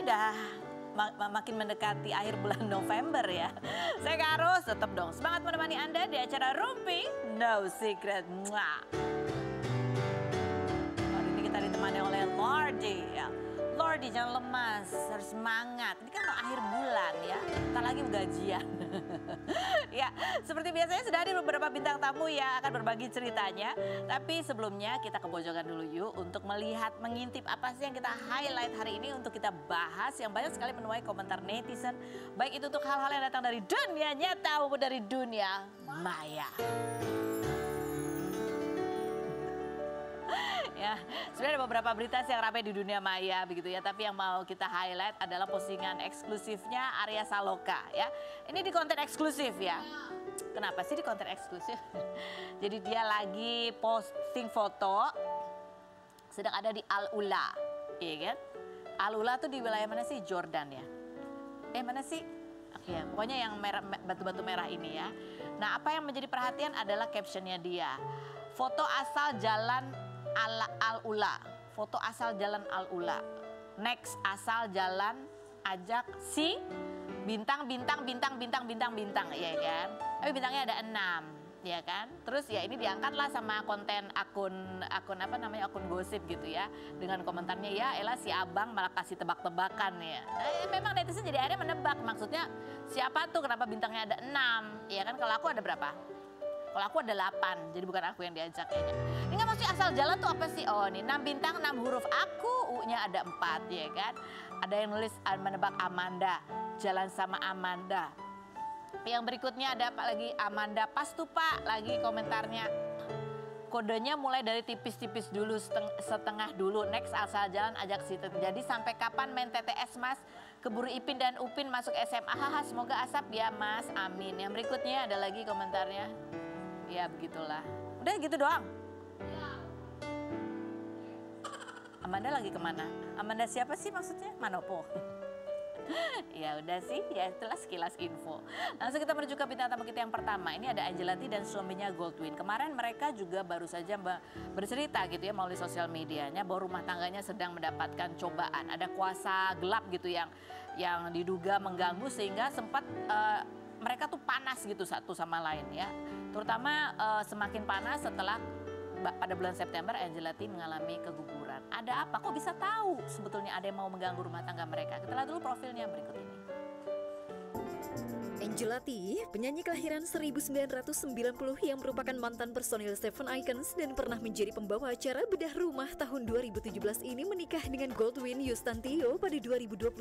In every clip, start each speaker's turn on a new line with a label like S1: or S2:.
S1: udah makin mendekati akhir bulan November ya. Saya Karo, tetap dong semangat menemani Anda di acara Rumpi No Secret. Mwah. Hari ini kita ditemani oleh Lordi ya. Lordi jangan lemas, harus semangat. Ini kan mau akhir bulan ya, ntar lagi gajian. Ya, seperti biasanya sudah ada beberapa bintang tamu yang akan berbagi ceritanya. Tapi sebelumnya kita ke pojokan dulu yuk untuk melihat, mengintip apa sih yang kita highlight hari ini untuk kita bahas. Yang banyak sekali menuai komentar netizen, baik itu untuk hal-hal yang datang dari dunia nyata maupun dari dunia maya. Ya, sebenarnya ada beberapa berita yang ramai di dunia maya begitu ya, tapi yang mau kita highlight adalah postingan eksklusifnya Arya Saloka ya. Ini di konten eksklusif ya. Kenapa sih di konten eksklusif? Jadi dia lagi posting foto sedang ada di Al-Ula, iya kan? Al-Ula tuh di wilayah mana sih? Jordan ya. Mana sih? Oke, pokoknya yang merah, batu-batu merah ini ya. Nah, apa yang menjadi perhatian adalah captionnya dia. Foto asal jalan Al-Ula, foto asal jalan Al-Ula. Next asal jalan ajak si bintang ya kan. Tapi bintangnya ada 6 ya kan. Terus ya ini diangkatlah sama konten akun akun gosip gitu ya. Dengan komentarnya ya elah si abang malah kasih tebak-tebakan ya. Memang netizen jadi akhirnya menebak maksudnya siapa tuh kenapa bintangnya ada 6 ya kan. Kalau aku ada berapa? Kalau aku ada 8, jadi bukan aku yang diajak kayaknya. Ini nggak maksudnya asal jalan tuh apa sih? Oh ini 6 bintang, 6 huruf. Aku, U-nya ada 4 ya kan. Ada yang nulis menebak Amanda, jalan sama Amanda. Yang berikutnya ada apa lagi? Amanda pas tuh Pak, lagi komentarnya. Kodenya mulai dari tipis-tipis dulu, setengah dulu. Next asal jalan ajak si. Jadi sampai kapan main TTS Mas? Keburu Ipin dan Upin masuk SMA. Haha, semoga asap ya Mas, amin. Yang berikutnya ada lagi komentarnya. Ya begitulah. Udah gitu doang. Amanda lagi kemana? Amanda siapa sih maksudnya? Manopo. Ya udah sih, ya itulah sekilas info. Langsung kita menuju ke bintang tamu kita yang pertama. Ini ada Angelati dan suaminya Goldwyn. Kemarin mereka juga baru saja bercerita gitu ya melalui sosial medianya bahwa rumah tangganya sedang mendapatkan cobaan. Ada kuasa gelap gitu yang diduga mengganggu sehingga sempat mereka tuh panas gitu satu sama lain ya. Terutama semakin panas setelah pada bulan September Angelati mengalami keguguran. Ada apa? Kok bisa tahu sebetulnya ada yang mau mengganggu rumah tangga mereka? Kita lihat dulu profilnya berikut ini.
S2: Angelati, penyanyi kelahiran 1990 yang merupakan mantan personil Seven Icons dan pernah menjadi pembawa acara bedah rumah tahun 2017 ini menikah dengan Goldwyn Yustantio pada 2021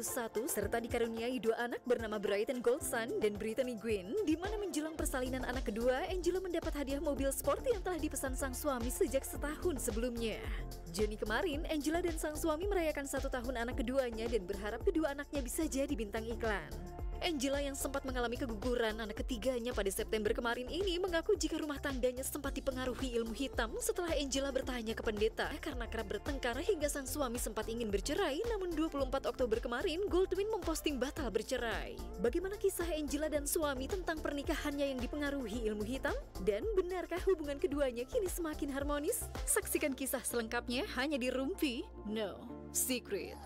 S2: serta dikaruniai 2 anak bernama Brighton Goldson dan Brittany Gwynn, di mana menjelang persalinan anak kedua, Angela mendapat hadiah mobil sport yang telah dipesan sang suami sejak setahun sebelumnya. Juni kemarin, Angela dan sang suami merayakan 1 tahun anak keduanya dan berharap kedua anaknya bisa jadi bintang iklan. Angela yang sempat mengalami keguguran anak ketiganya pada September kemarin ini mengaku jika rumah tangganya sempat dipengaruhi ilmu hitam setelah Angela bertanya ke pendeta karena kerap bertengkar hingga sang suami sempat ingin bercerai, namun 24 Oktober kemarin Goldwyn memposting batal bercerai. Bagaimana kisah Angela dan suami tentang pernikahannya yang dipengaruhi ilmu hitam? Dan benarkah hubungan keduanya kini semakin harmonis? Saksikan kisah selengkapnya hanya di Rumpi No Secret.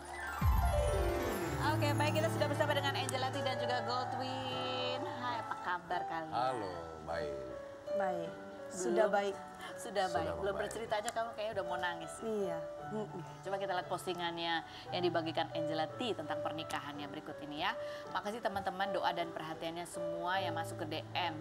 S1: Oke, baik, kita sudah bersama dengan Angelati dan juga Goldwyn. Hai, apa kabar kalian?
S3: Halo, baik.
S4: Baik, sudah baik.
S1: Sudah baik, belum bercerita aja kamu kayaknya udah mau nangis.
S4: Iya.
S1: Coba kita lihat postingannya yang dibagikan Angelati tentang pernikahannya berikut ini ya. Makasih teman-teman doa dan perhatiannya semua yang masuk ke DM.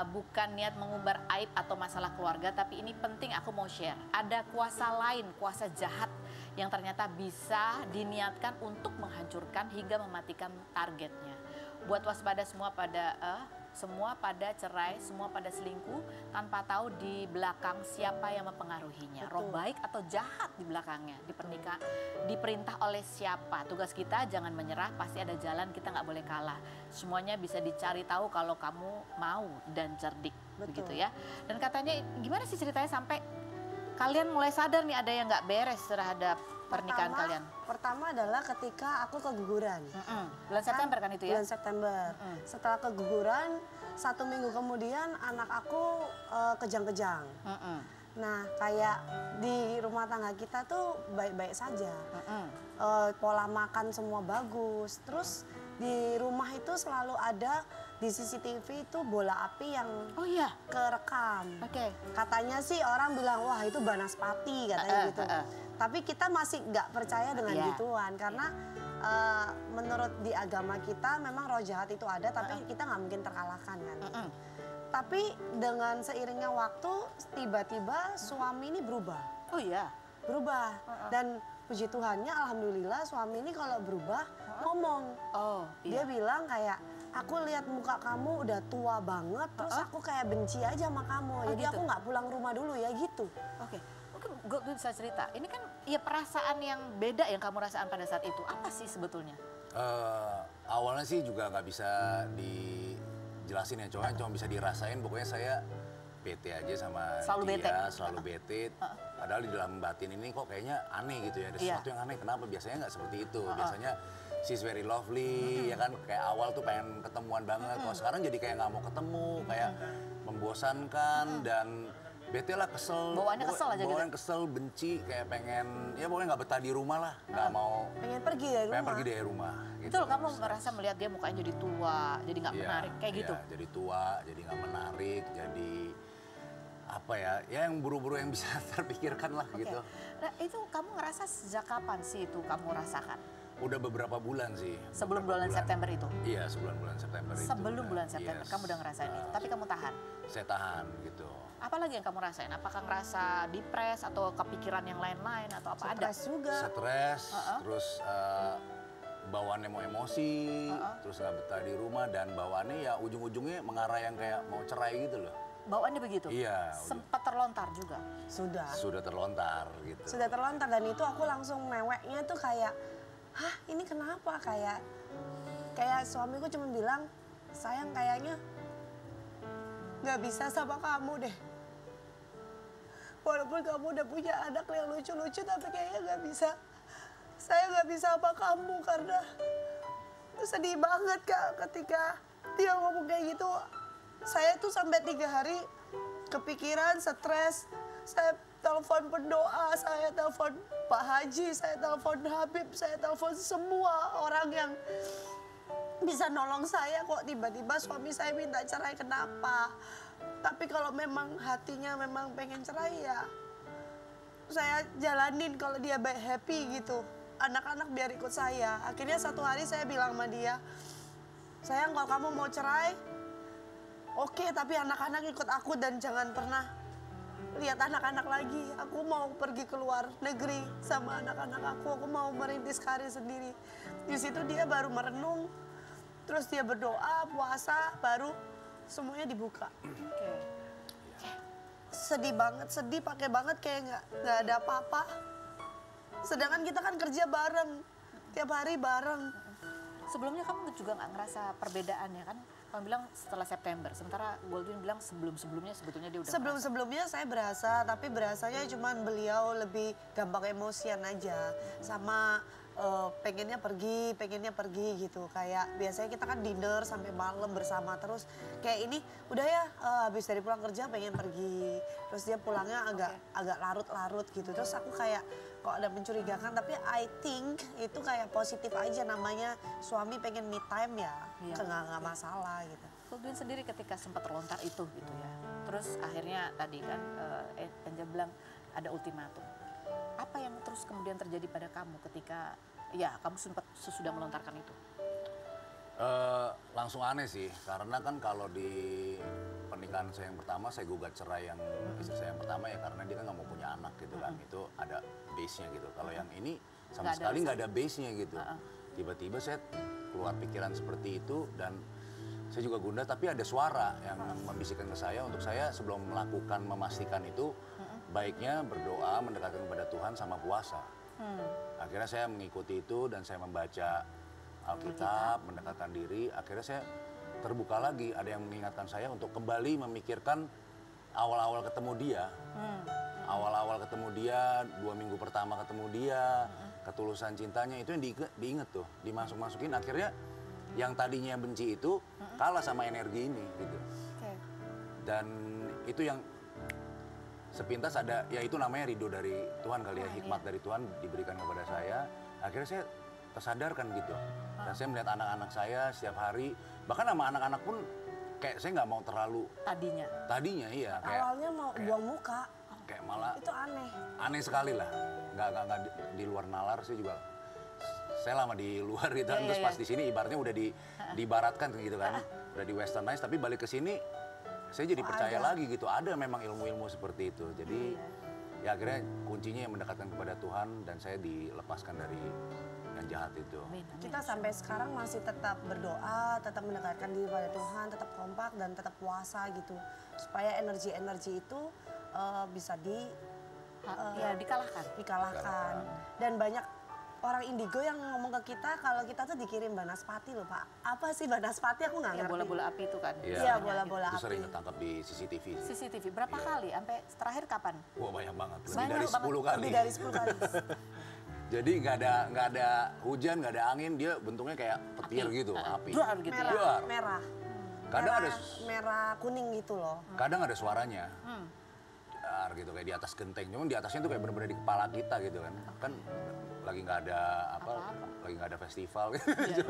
S1: Bukan niat mengumbar aib atau masalah keluarga, tapi ini penting aku mau share. Ada kuasa lain, kuasa jahat yang ternyata bisa diniatkan untuk menghancurkan hingga mematikan targetnya. Buat waspada semua pada cerai, semua pada selingkuh tanpa tahu di belakang siapa yang mempengaruhinya. Roh baik atau jahat di belakangnya, diperintah oleh siapa. Tugas kita jangan menyerah, pasti ada jalan, kita nggak boleh kalah. Semuanya bisa dicari tahu kalau kamu mau dan cerdik. Begitu ya. Dan katanya gimana sih ceritanya sampai kalian mulai sadar nih ada yang nggak beres terhadap pernikahan kalian?
S4: Pertama adalah ketika aku keguguran.
S1: Bulan September kan itu ya?
S4: Bulan September. Setelah keguguran, 1 minggu kemudian anak aku kejang-kejang. Nah, kayak di rumah tangga kita tuh baik-baik saja. Pola makan semua bagus. Terus di rumah itu selalu ada di CCTV itu bola api yang
S1: Oh iya.
S4: kerekam.
S1: Oke.
S4: Katanya sih orang bilang, wah itu Banaspati katanya gitu. Tapi kita masih nggak percaya dengan
S1: Iya.
S4: gituan karena menurut di agama kita memang roh jahat itu ada, tapi kita nggak mungkin terkalahkan kan. Tapi dengan seiringnya waktu tiba-tiba suami ini berubah.
S1: Oh iya.
S4: Berubah. Dan puji Tuhannya alhamdulillah suami ini kalau berubah ngomong.
S1: Oh
S4: Dia
S1: iya.
S4: bilang kayak, aku lihat muka kamu udah tua banget, terus aku kayak benci aja sama kamu. Jadi
S1: gitu.
S4: aku nggak pulang rumah dulu ya gitu.
S1: Oke. Mungkin gue bisa cerita. Ini kan ya perasaan yang beda yang kamu rasakan pada saat itu. Apa sih sebetulnya?
S3: Awalnya sih juga nggak bisa dijelasin ya, cuma bisa dirasain. Pokoknya saya bete aja sama
S1: Selalu
S3: dia,
S1: bete?
S3: selalu bete. Padahal di dalam batin ini kok kayaknya aneh gitu ya, ada
S1: Iya.
S3: sesuatu yang aneh. Kenapa? Biasanya nggak seperti itu. Biasanya she's very lovely, ya kan. Kayak awal tuh pengen ketemuan banget. Kalau sekarang jadi kayak nggak mau ketemu, kayak membosankan dan bete lah, kesel.
S1: Bawaannya kesel aja gitu?
S3: Bawaannya kesel, benci, kayak pengen, ya pokoknya nggak betah di rumah lah. Nggak mau,
S4: Pengen pergi dari
S3: pengen
S4: rumah.
S3: pergi dari rumah. Gitu.
S1: Betul, kamu merasa melihat dia mukanya jadi tua, jadi nggak
S3: Iya,
S1: menarik, kayak
S3: iya,
S1: gitu.
S3: jadi tua, jadi nggak menarik, jadi apa ya yang buru-buru yang bisa terpikirkan lah
S1: Oke.
S3: gitu.
S1: Nah itu kamu ngerasa sejak kapan sih itu kamu rasakan?
S3: Udah beberapa bulan sih.
S1: Sebelum
S3: beberapa
S1: bulan September itu?
S3: Iya, sebelum bulan September itu.
S1: Sebelum
S3: udah,
S1: bulan September,
S3: yes.
S1: kamu udah ngerasain itu, tapi kamu tahan.
S3: Saya tahan gitu.
S1: Apa lagi yang kamu rasain? Apakah ngerasa depres atau kepikiran yang lain-lain atau apa? Ada?
S4: Stres juga.
S3: Stres, terus bawaannya mau emosi, terus nggak betah di rumah, dan bawaannya ya ujung-ujungnya mengarah yang kayak mau cerai gitu loh.
S1: Bawaannya begitu?
S3: Iya.
S1: Sempat terlontar juga?
S3: Sudah terlontar gitu.
S4: Sudah terlontar dan itu aku langsung meweknya tuh kayak, hah ini kenapa? Kayak suamiku cuma bilang, sayang kayaknya nggak bisa sama kamu deh. Walaupun kamu udah punya anak yang lucu-lucu tapi kayaknya nggak bisa. Saya nggak bisa sama kamu karena sedih banget Kak ketika dia ngomong kayak gitu. Saya tuh sampai 3 hari kepikiran, stres. Saya telepon pendoa, saya telepon Pak Haji, saya telepon Habib, saya telepon semua orang yang bisa nolong saya. Kok tiba-tiba suami saya minta cerai, kenapa? Tapi kalau memang hatinya memang pengen cerai ya saya jalanin kalau dia baik happy gitu. Anak-anak biar ikut saya. Akhirnya satu hari saya bilang sama dia, sayang kalau kamu mau cerai, oke, tapi anak-anak ikut aku dan jangan pernah lihat anak-anak lagi. Aku mau pergi ke luar negeri sama anak-anak aku mau merintis karir sendiri. Di situ dia baru merenung, terus dia berdoa, puasa, baru semuanya dibuka.
S1: Oke.
S4: Sedih banget, sedih pakai banget kayak nggak ada apa-apa. Sedangkan kita kan kerja bareng, tiap hari bareng.
S1: Sebelumnya kamu juga nggak ngerasa perbedaannya kan? Kamu bilang setelah September, sementara Goldwyn bilang sebelum-sebelumnya sebetulnya dia udah ngerasa.
S4: Sebelum-sebelumnya saya berasa, tapi berasanya cuma beliau lebih gampang emosian aja. Sama pengennya pergi gitu. Kayak biasanya kita kan dinner sampai malam bersama terus. Kayak ini udah ya habis dari pulang kerja pengen pergi. Terus dia pulangnya agak larut-larut gitu. Terus aku kayak kok ada mencurigakan, tapi I think itu kayak positif aja, namanya suami pengen me time ya.
S1: Iya.
S4: Nggak masalah gitu.
S1: Goldwyn sendiri ketika sempat terlontar itu gitu ya. Terus akhirnya tadi kan Anja bilang ada ultimatum. Apa yang terus kemudian terjadi pada kamu ketika ya kamu sempat sesudah melontarkan itu?
S3: Langsung aneh sih, karena kan kalau di pernikahan saya yang pertama saya gugat cerai yang istri saya yang pertama ya karena dia kan nggak mau punya anak gitu kan, itu ada base-nya gitu. Kalau yang ini sama
S1: Nggak ada
S3: sekali nggak
S1: rasa.
S3: ada base-nya gitu. Tiba-tiba saya keluar pikiran seperti itu dan saya juga gundah, tapi ada suara yang membisikkan ke saya untuk saya sebelum melakukan memastikan itu baiknya berdoa, mendekatkan kepada Tuhan sama puasa. Akhirnya saya mengikuti itu dan saya membaca Alkitab, mendekatkan diri. Akhirnya saya terbuka lagi, ada yang mengingatkan saya untuk kembali memikirkan awal-awal ketemu dia. Awal-awal ketemu dia, 2 minggu pertama ketemu dia, ketulusan cintanya itu yang diinget tuh, dimasuk-masukin. Akhirnya yang tadinya benci itu kalah sama energi ini gitu.
S1: Oke.
S3: Dan itu yang sepintas ada, ya itu namanya ridho dari Tuhan kali ya, hikmat dari Tuhan diberikan kepada saya. Akhirnya saya tersadarkan gitu. Dan saya melihat anak-anak saya setiap hari, bahkan sama anak-anak pun kayak saya nggak mau terlalu. Tadinya iya.
S4: Awalnya mau buang muka.
S3: Kayak malah.
S4: Itu aneh.
S3: Aneh sekali lah. Nggak di luar nalar sih juga. Saya lama di luar gitu kan, terus pas di sini ibaratnya udah dibaratkan gitu kan. Udah di westernize, tapi balik ke sini saya jadi percaya lagi gitu. Ada memang ilmu-ilmu seperti itu. Jadi ya akhirnya kuncinya yang mendekatkan kepada Tuhan dan saya dilepaskan dari yang jahat itu.
S4: Kita sampai sekarang masih tetap berdoa, tetap mendekatkan diri pada Tuhan, tetap kompak dan tetap puasa gitu. Supaya energi-energi itu bisa dikalahkan. Dan banyak orang indigo yang ngomong ke kita kalau kita tuh dikirim banaspati loh Pak. Apa sih banaspati? Aku nggak ngerti.
S1: Bola-bola api itu kan.
S4: Iya, bola-bola
S3: Itu
S4: api.
S3: sering ketangkap di CCTV.
S1: CCTV berapa kali? Sampai terakhir kapan?
S3: Wah banyak banget, lebih
S1: Banyak
S3: dari
S1: banget.
S3: 10 kali.
S4: Lebih dari 10 kali.
S3: Jadi nggak ada hujan, nggak ada angin, dia bentuknya kayak petir gitu, api.
S1: Duar gitu ya.
S3: Duar.
S4: Merah.
S3: Kadang ada
S4: merah kuning gitu loh.
S3: kadang ada suaranya. Dar gitu kayak di atas genteng. Cuman di atasnya tuh kayak bener-bener di kepala kita gitu kan. Kan lagi nggak ada lagi nggak ada festival gitu.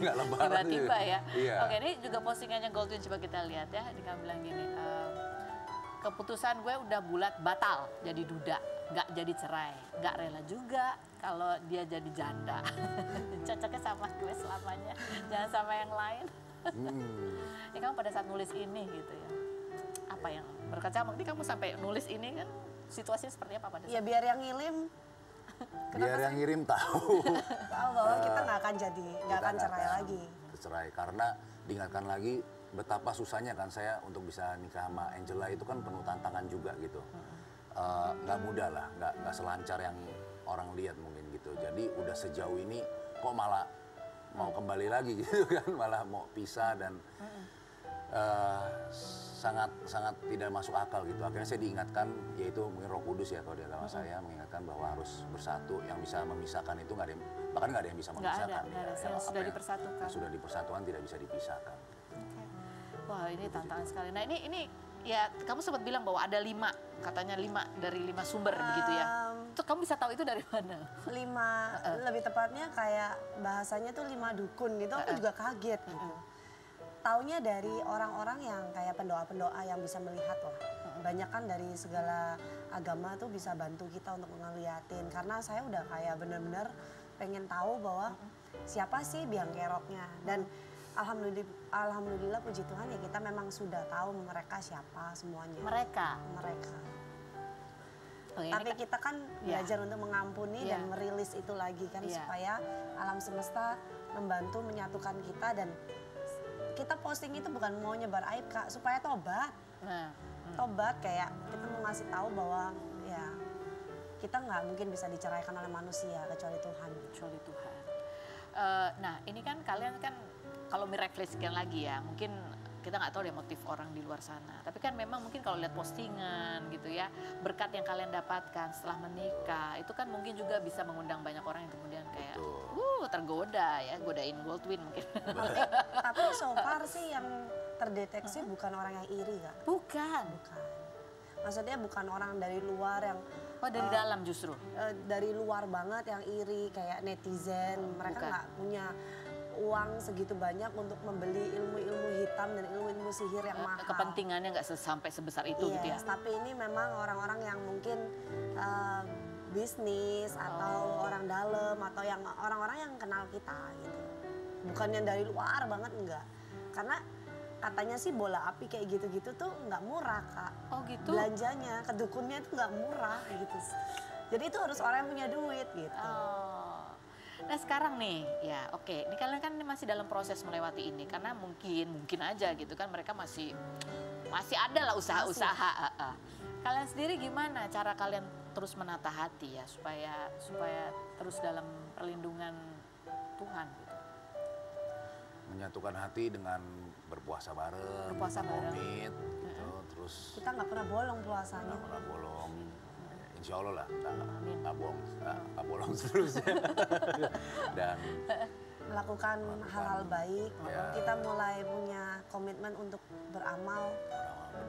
S3: Nggak lebaran.
S1: Tiba-tiba ya.
S3: Iya.
S1: Oke, ini juga postingannya Goldwyn, coba kita lihat ya. Dia bilang gini, keputusan gue udah bulat batal jadi duda, nggak jadi cerai, nggak rela juga kalau dia jadi janda. Cocoknya sama gue selamanya, jangan sama yang lain. Ini kamu pada saat nulis ini gitu ya, apa yang berkacamuk? Ini kamu sampai nulis ini kan situasinya seperti apa pada saat?
S4: Ya biar yang ngirim
S3: Biar yang ngirim tahu.
S4: tahu bahwa kita nggak akan cerai lagi.
S3: Cerai karena diingatkan lagi betapa susahnya kan saya untuk bisa nikah sama Angela itu kan penuh tantangan juga gitu. Nggak mudah lah, nggak selancar yang orang lihat mungkin gitu. Jadi udah sejauh ini kok malah mau kembali lagi gitu kan, malah mau pisah dan sangat tidak masuk akal gitu. Akhirnya saya diingatkan, yaitu mungkin Roh Kudus ya kalau di agama saya mengingatkan bahwa harus bersatu. Yang bisa memisahkan itu nggak ada, bahkan nggak ada yang bisa memisahkan.
S1: Yang sudah dipersatukan.
S3: Yang sudah dipersatukan tidak bisa dipisahkan.
S1: Wah ini tantangan sekali. Nah ini ya kamu sempat bilang bahwa ada 5, katanya 5 dari 5 sumber begitu ya. Itu kamu bisa tahu itu dari mana?
S4: 5, lebih tepatnya kayak bahasanya tuh 5 dukun gitu. Aku juga kaget gitu. Taunya dari orang-orang yang kayak pendoa-pendoa yang bisa melihat lah. Banyak kan dari segala agama tuh bisa bantu kita untuk ngeliatin. Karena saya udah kayak bener-bener pengen tahu bahwa siapa sih biang keroknya. Dan alhamdulillah puji Tuhan ya kita memang sudah tahu mereka siapa semuanya.
S1: Mereka.
S4: Tapi kita kan belajar untuk mengampuni dan merilis itu lagi kan supaya alam semesta membantu menyatukan kita dan kita posting itu bukan mau nyebar aib Kak, supaya tobat. Tobat kayak kita mau ngasih tahu bahwa ya kita nggak mungkin bisa diceraikan oleh manusia kecuali Tuhan.
S1: Kecuali Tuhan. Nah ini kan kalian kan kalau miraculous sekian lagi ya, mungkin kita nggak tahu deh motif orang di luar sana. Tapi kan memang mungkin kalau lihat postingan gitu ya, berkat yang kalian dapatkan setelah menikah, itu kan mungkin juga bisa mengundang banyak orang yang kemudian kayak, tergoda ya, godain Goldwyn mungkin.
S4: Tapi so far sih yang terdeteksi bukan orang yang iri Kak.
S1: Bukan.
S4: Maksudnya bukan orang dari luar yang
S1: dari dalam justru.
S4: Dari luar banget yang iri kayak netizen. Mereka nggak punya uang segitu banyak untuk membeli ilmu-ilmu hitam dan ilmu-ilmu sihir yang mahal.
S1: Kepentingannya nggak sampai sebesar itu gitu ya.
S4: Tapi ini memang orang-orang yang mungkin bisnis atau orang dalam atau yang orang-orang yang kenal kita gitu. Bukan yang dari luar banget enggak. Karena katanya sih bola api kayak gitu-gitu tuh nggak murah Kak.
S1: Oh gitu?
S4: Belanjanya, ke dukunnya itu nggak murah gitu. Jadi itu harus orang yang punya duit gitu.
S1: Nah sekarang nih, ya oke, ini kalian kan masih dalam proses melewati ini karena mungkin aja gitu kan mereka masih ada lah usaha-usaha. Kalian sendiri gimana cara kalian terus menata hati ya supaya terus dalam perlindungan Tuhan gitu?
S3: Menyatukan hati dengan berpuasa bareng, komit, gitu. Terus
S4: kita nggak pernah bolong puasanya.
S3: Nggak pernah bolong. Insya Allah lah, nggak bolong terus ya. Dan
S4: melakukan hal-hal baik.
S3: Ya.
S4: Kita mulai punya komitmen untuk beramal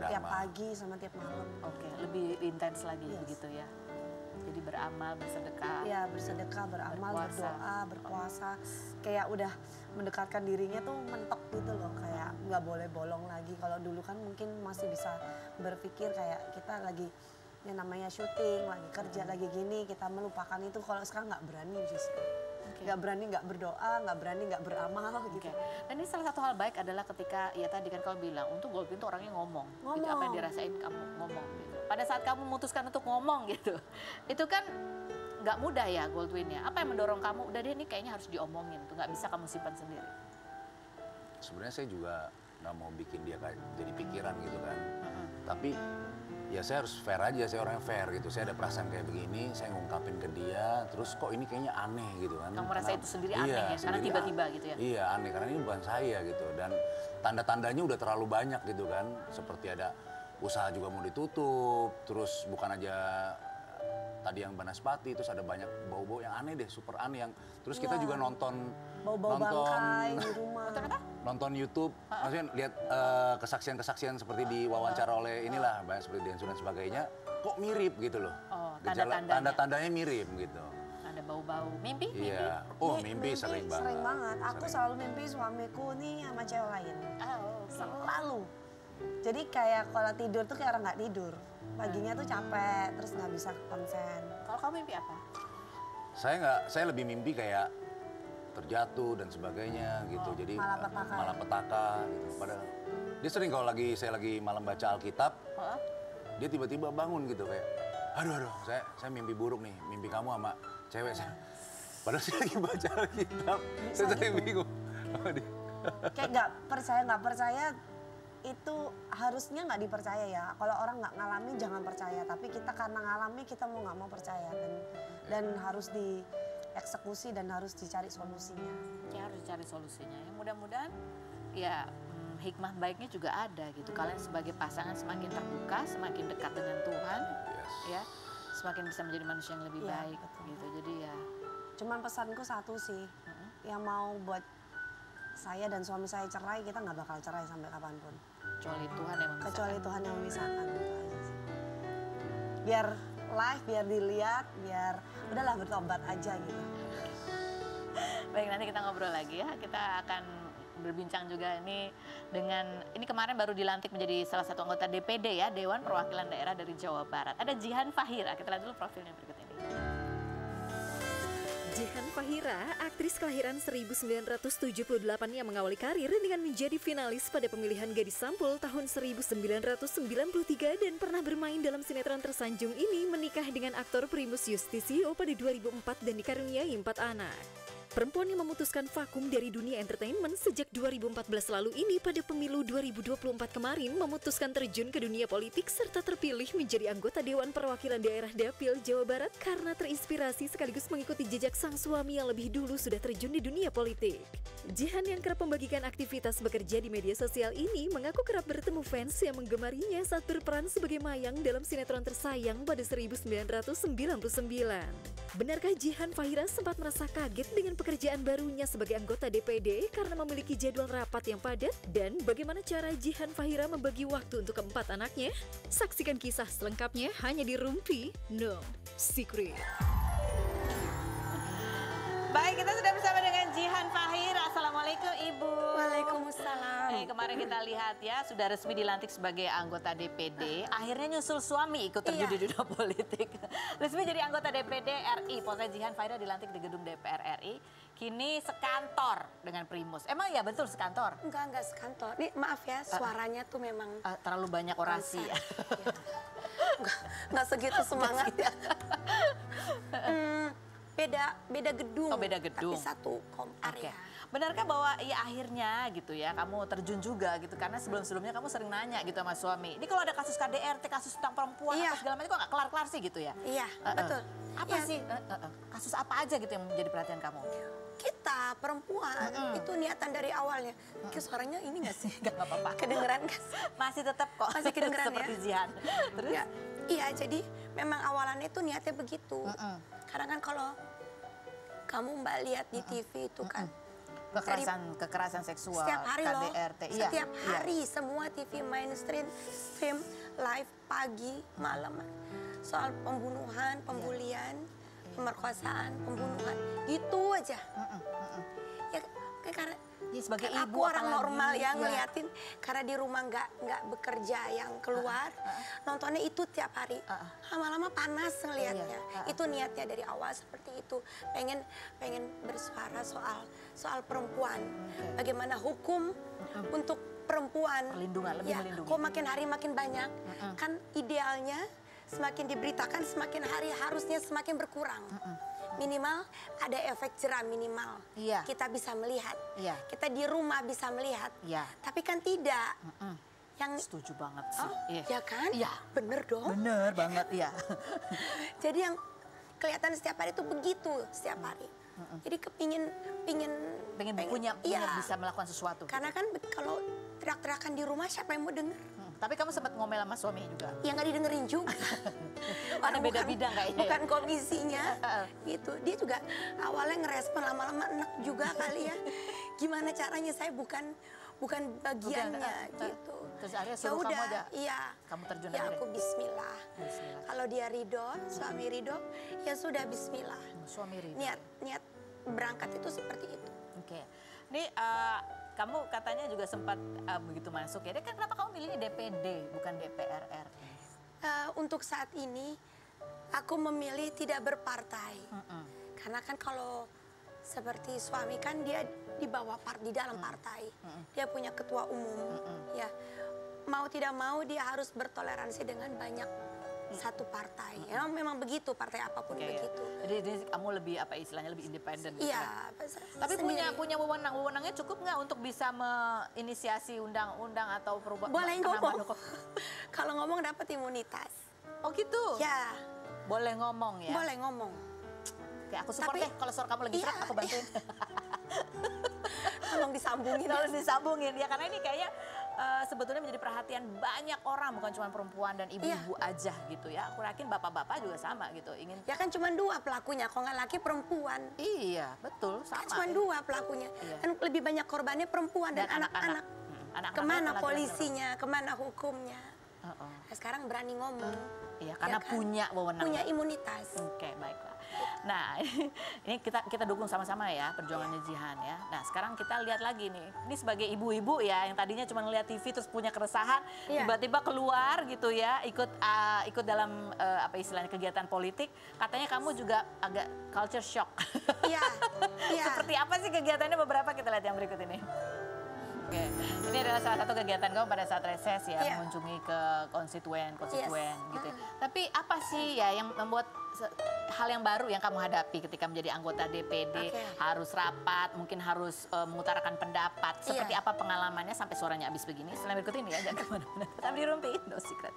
S4: tiap
S3: Berdamai.
S4: pagi sama tiap malam.
S1: Oke, lebih intens lagi
S4: Yes.
S1: begitu ya. Jadi beramal, bersedekah.
S4: Ya bersedekah, beramal,
S1: Berpuasa.
S4: berdoa, berpuasa. Kayak udah mendekatkan dirinya tuh mentok gitu loh. Kayak nggak boleh bolong lagi. Kalau dulu kan mungkin masih bisa berpikir kayak kita lagi yang namanya syuting, lagi kerja, lagi gini. Kita melupakan itu. Kalau sekarang nggak berani justru.
S1: Oke.
S4: Nggak berani nggak berdoa, nggak berani nggak beramal gitu.
S1: Oke. Dan ini salah satu hal baik adalah ketika ya tadi kan kau bilang untuk Goldwyn tuh orangnya ngomong. Gitu, apa yang
S4: Ngomong.
S1: dirasain kamu ngomong gitu. Pada saat kamu memutuskan untuk ngomong gitu, itu kan nggak mudah ya Goldwyn ya. Apa yang mendorong kamu? Udah deh ini kayaknya harus diomongin tuh, nggak bisa kamu simpan sendiri.
S3: Sebenarnya saya juga nggak mau bikin dia kayak jadi pikiran gitu kan. Tapi ya saya harus fair aja, saya orangnya fair gitu. Saya ada perasaan kayak begini, saya ngungkapin ke dia, terus kok ini kayaknya aneh gitu kan.
S1: Kamu merasa itu sendiri aneh ya? Karena
S3: sendiri
S1: tiba-tiba gitu ya?
S3: Iya aneh, karena ini bukan saya gitu. Dan tanda-tandanya udah terlalu banyak gitu kan. Seperti ada usaha juga mau ditutup, terus bukan aja tadi yang Banaspati, terus ada banyak bau-bau yang aneh deh, super aneh yang terus kita
S4: Iya.
S3: juga nonton
S4: Bau-bau bangkai di rumah.
S3: nonton YouTube, maksudnya lihat kesaksian-kesaksian seperti diwawancara oleh inilah, banyak seperti Densu dan sebagainya, kok mirip gitu loh.
S1: Oh,
S3: Gejala-
S1: tanda-tandanya.
S3: tanda-tandanya mirip gitu.
S1: Ada bau-bau mimpi?
S3: Iya. Oh, mimpi sering banget.
S4: Sering banget. Aku
S3: Sering.
S4: selalu mimpi suamiku nih sama cewek lain.
S1: Oh, oke.
S4: Selalu. Jadi kayak kalau tidur tuh kayak orang nggak tidur. Paginya tuh capek, terus nggak bisa konsen.
S1: Kalau kamu mimpi apa?
S3: Saya lebih mimpi kayak terjatuh dan sebagainya gitu. Jadi
S4: malapetaka.
S3: malapetaka gitu. Padahal dia sering kalau saya lagi malam baca Alkitab,
S1: Hah?
S3: dia tiba-tiba bangun gitu kayak, aduh, saya mimpi buruk nih, mimpi kamu sama cewek saya. Padahal saya lagi baca Alkitab, saya sering bingung. sama dia.
S4: Kayak nggak percaya itu harusnya nggak dipercaya ya. Kalau orang nggak ngalamin jangan percaya. Tapi kita karena ngalami kita mau nggak mau percaya dan harus dieksekusi dan harus dicari solusinya.
S1: Ya harus cari solusinya. Ya, mudah-mudahan ya hikmah baiknya juga ada gitu. Kalian sebagai pasangan semakin terbuka, semakin dekat dengan Tuhan,
S3: Yes.
S1: ya semakin bisa menjadi manusia yang lebih
S4: Iya,
S1: baik
S4: betul.
S1: gitu. Jadi ya
S4: Cuman pesanku satu sih, yang mau buat saya dan suami saya cerai, kita nggak bakal cerai sampai kapanpun.
S1: kecuali Tuhan yang memisahkan.
S4: Kecuali Tuhan yang memisahkan, itu aja sih. Biar live, biar dilihat, biar udahlah bertobat aja gitu.
S1: Baik, nanti kita ngobrol lagi ya. Kita akan berbincang juga ini kemarin baru dilantik menjadi salah satu anggota DPD ya, Dewan Perwakilan Daerah dari Jawa Barat. Ada Jihan Fahira, kita lihat dulu profilnya berikut ini.
S2: Jihan Fahira, aktris kelahiran 1978 yang mengawali karir dengan menjadi finalis pada pemilihan Gadis Sampul tahun 1993 dan pernah bermain dalam sinetron tersanjung ini, menikah dengan aktor Primus Yustisio pada 2004 dan dikaruniai 4 anak. Perempuan yang memutuskan vakum dari dunia entertainment sejak 2014 lalu ini pada pemilu 2024 kemarin memutuskan terjun ke dunia politik serta terpilih menjadi anggota Dewan Perwakilan Daerah Dapil Jawa Barat karena terinspirasi sekaligus mengikuti jejak sang suami yang lebih dulu sudah terjun di dunia politik. Jihan yang kerap membagikan aktivitas bekerja di media sosial ini mengaku kerap bertemu fans yang menggemarinya saat berperan sebagai Mayang dalam sinetron tersayang pada 1999. Benarkah Jihan Fahira sempat merasa kaget dengan pekerjaan barunya sebagai anggota DPD karena memiliki jadwal rapat yang padat? Dan bagaimana cara Jihan Fahira membagi waktu untuk keempat anaknya? Saksikan kisah selengkapnya hanya di Rumpi No Secret.
S1: Baik, kita sudah bersama dengan Jihan Fahira. Assalamualaikum Ibu.
S5: Waalaikumsalam.
S1: Kemarin kita lihat ya, sudah resmi dilantik sebagai anggota DPD. Akhirnya nyusul suami ikut terjun di dunia politik. Resmi jadi anggota DPD RI. Pokoknya Jihan Fahira dilantik di gedung DPR RI. Kini sekantor dengan Primus. Emang ya betul sekantor?
S5: Enggak sekantor. Nih maaf ya, suaranya tuh memang
S1: Terlalu banyak orasi ya.
S5: nggak segitu semangat ya. Beda gedung.
S1: Oh, beda gedung.
S5: Tapi satu
S1: Oke.
S5: area.
S1: Benarkah bahwa ya akhirnya gitu ya kamu terjun juga gitu karena sebelum-sebelumnya kamu sering nanya gitu sama suami. Ini kalau ada kasus KDRT, kasus tentang perempuan
S5: Iya.
S1: apa segala macam kok nggak kelar-kelar sih gitu ya?
S5: Iya, betul.
S1: Apa
S5: Iya.
S1: sih kasus apa aja gitu yang menjadi perhatian kamu?
S5: Kita perempuan itu niatan dari awalnya. Ki suaranya ini nggak sih?
S1: Nggak apa-apa.
S5: Kedengeran nggak sih?
S1: Masih tetap kok.
S5: Masih kedengeran
S1: seperti
S5: ya?
S1: Jihan. Terus?
S5: Ya, iya, jadi memang awalannya itu niatnya begitu. Karena kan kalau kamu Mbak lihat di TV itu kan
S1: kekerasan seksual,
S5: Setiap hari loh,
S1: KDRT.
S5: setiap hari semua TV mainstream, stream live pagi, malam. Soal pembunuhan, pembulian, pemerkosaan, pembunuhan, gitu aja. Ya, karena
S1: Ya, sebagai
S5: kan
S1: ibu
S5: aku orang
S1: apalagi,
S5: normal ya
S1: ya.
S5: ngeliatin, karena di rumah nggak bekerja yang keluar, nontonnya itu tiap hari. Lama-lama panas ngelihatnya. Itu niatnya dari awal seperti itu, pengen bersuara soal perempuan, bagaimana hukum untuk perempuan.
S1: Perlindungan, lebih
S5: Ya,
S1: melindungi.
S5: kok makin hari makin banyak, kan idealnya semakin diberitakan semakin hari harusnya semakin berkurang. Minimal ada efek jerah minimal.
S1: Iya.
S5: Kita bisa melihat.
S1: Iya.
S5: Kita di rumah bisa melihat.
S1: Iya.
S5: Tapi kan tidak. Yang
S1: Setuju banget sih.
S5: oh,
S1: Iya.
S5: ya kan?
S1: Iya.
S5: Bener dong.
S1: Bener banget, ya.
S5: Jadi yang kelihatan setiap hari itu begitu setiap hari. Jadi pengen
S1: punya
S5: iya.
S1: bisa melakukan sesuatu.
S5: Karena kan kalau teriak-teriakan di rumah siapa yang mau denger?
S1: Tapi kamu sempat ngomel sama suami juga.
S5: Ya nggak didengerin juga.
S1: Ada beda bidang kayaknya ya?
S5: Bukan komisinya gitu. Dia juga awalnya ngerespon, lama-lama enak juga kali ya. Gimana caranya, saya bukan bagiannya gitu.
S1: Terus akhirnya
S5: Ya
S1: suruh kamu
S5: udah,
S1: aja.
S5: iya.
S1: Kamu terjun
S5: Ya
S1: aja
S5: aku
S1: deh.
S5: bismillah.
S1: Bismillah.
S5: Kalau dia ridho, suami ridho, ya sudah bismillah.
S1: Suami ridho.
S5: Niat berangkat itu seperti itu.
S1: Oke. Ini kamu katanya juga sempat begitu masuk ya. Kan kenapa kamu milihnya DPD bukan DPR RI?
S5: Untuk saat ini aku memilih tidak berpartai. Karena kan kalau seperti suami kan dia di bawah di dalam partai. Dia punya ketua umum. Ya. Mau tidak mau dia harus bertoleransi dengan banyak satu partai. Ya, memang begitu, partai apapun begitu.
S1: Jadi kamu lebih apa istilahnya lebih independen gitu
S5: Iya.
S1: Tapi
S5: sendiri.
S1: punya wewenangnya cukup nggak untuk bisa menginisiasi undang-undang atau perubahan?
S5: Boleh ngomong. Kalau ngomong dapat imunitas.
S1: Oh gitu?
S5: Ya,
S1: Boleh ngomong ya?
S5: boleh ngomong.
S1: Oke, aku support
S5: Tapi-
S1: deh kalau suara kamu lagi serak,
S5: Iya.
S1: aku bantuin.
S5: Tolong disambungin.
S1: Harus disambungin ya, karena ini kayaknya sebetulnya menjadi perhatian banyak orang, bukan cuma perempuan dan ibu-ibu aja gitu ya. Aku yakin bapak-bapak juga sama gitu, ingin.
S5: Ya kan cuma dua pelakunya, kalau nggak laki perempuan.
S1: Iya, betul, sama.
S5: Cuma
S1: ya.
S5: dua pelakunya.
S1: Iya.
S5: Kan lebih banyak korbannya perempuan dan anak-anak.
S1: Anak-anak
S5: Kemana
S1: laki-laki.
S5: polisinya, kemana hukumnya.
S1: Oh.
S5: Nah, sekarang berani ngomong.
S1: Iya, karena
S5: kan?
S1: punya wewenang.
S5: Punya imunitas.
S1: Oke, baiklah. Nah, ini kita dukung sama-sama ya perjuangannya Jihan ya. Nah, sekarang kita lihat lagi nih. Ini sebagai ibu-ibu ya yang tadinya cuma ngeliat TV terus punya keresahan,
S5: Iya.
S1: tiba-tiba keluar gitu ya, ikut dalam apa istilahnya kegiatan politik. Katanya kamu juga agak culture shock.
S5: Iya. Iya.
S1: Seperti apa sih kegiatannya, beberapa kita lihat yang berikut ini. Oke, ini adalah salah satu kegiatan kamu pada saat reses ya,
S5: Iya.
S1: mengunjungi ke konstituen gitu.
S5: Yes.
S1: Tapi apa sih ya yang membuat hal yang baru yang kamu hadapi ketika menjadi anggota DPD?
S5: Oke.
S1: Harus rapat, mungkin harus mengutarakan pendapat. Seperti
S5: Iya.
S1: apa pengalamannya sampai suaranya habis begini? Setelah berikut ini ya, jangan kemana-mana. Tetap di Rumpi, no secret.